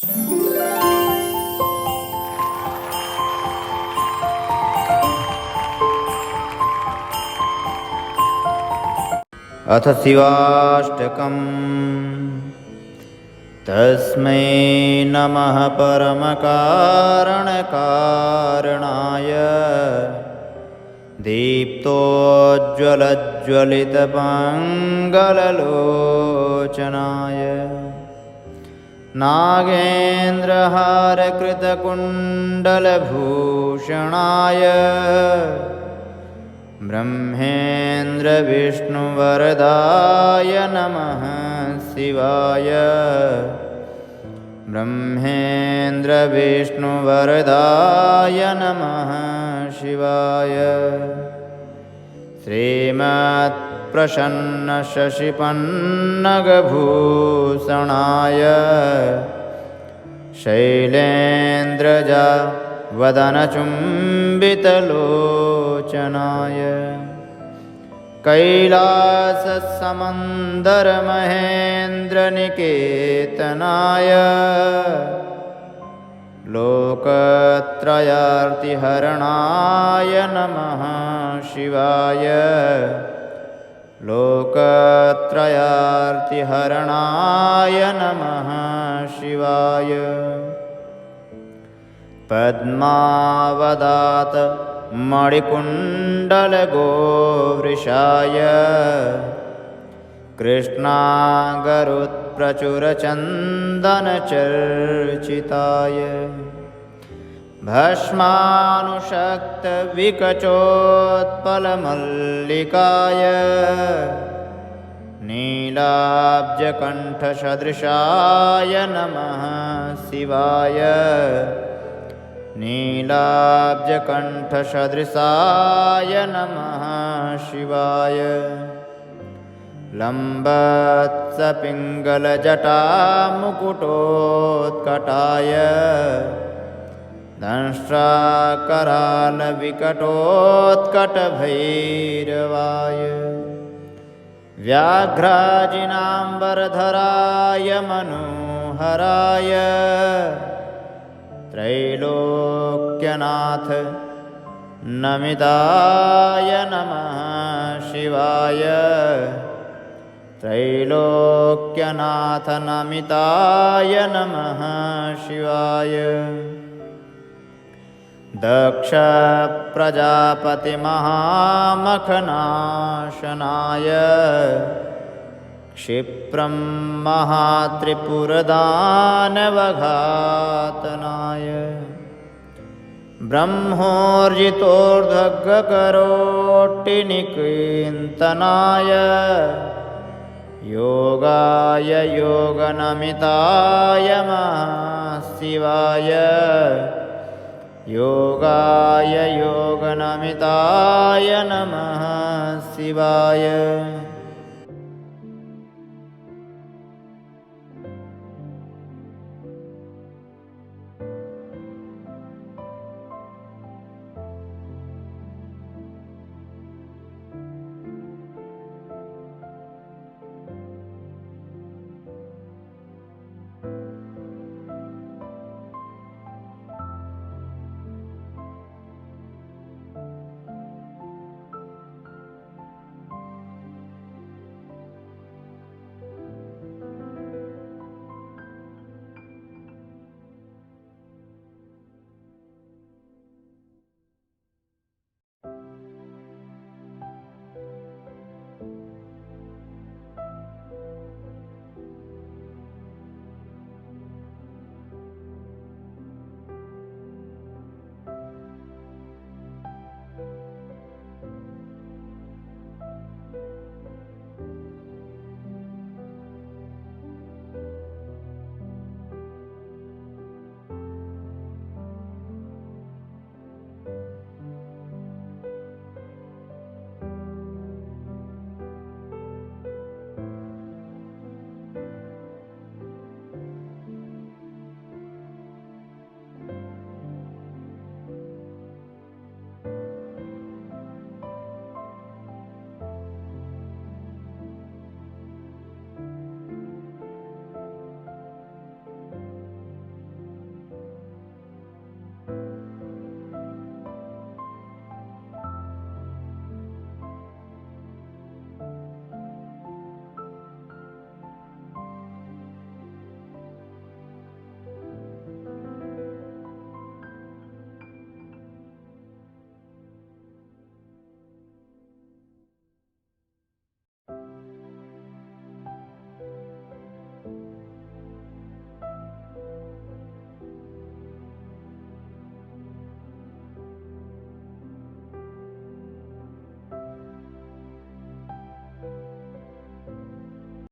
अथ शिवाष्टकम्। तस्मै नमः परमकारणकारणाय दीप्तोज्ज्वलज्वलितपङ्गललोचनाय नागेन्द्रहारकृतकुण्डलभूषणाय ब्रह्मेन्द्रविष्णुवरदाय नमः शिवाय। ब्रह्मेन्द्रविष्णुवरदाय नमः शिवाय। श्रीमत्प्रसन्नशशिपन्नगभूषणाय शैलेन्द्रजा वदनचुम्बितलोचनाय कैलाससमन्दरमहेन्द्रनिकेतनाय लोकत्रयार्तिहरणाय नमः शिवाय। लोकत्रयार्तिहरणाय नमः शिवाय। पद्मावदात मणिकुण्डलगोवृषाय कृष्णागरुत्प्रचुरचन्दनचर्चिताय भस्मानुषक्तविकचोत्पलमल्लिकाय नीलाब्जकण्ठसदृशाय नमः शिवाय। नीलाब्जकण्ठसदृशाय नमः शिवाय। लम्बत्सपिङ्गलजटामुकुटोत्कटाय दंष्ट्राकरालविकटोत्कटभैरवाय व्याघ्राजिनाम्बरधराय मनोहराय त्रैलोक्यनाथ नमिताय नमः शिवाय। त्रैलोक्यनाथ नमिताय नमः शिवाय। दक्ष प्रजापतिमहामखनाशनाय क्षिप्रं महात्रिपुरदानवघातनाय ब्रह्मोर्जितोर्ध्वगकरोटिनिकेतनाय योगाय योगनमिताय शिवाय। योगाय योगनमिताय नमः शिवाय।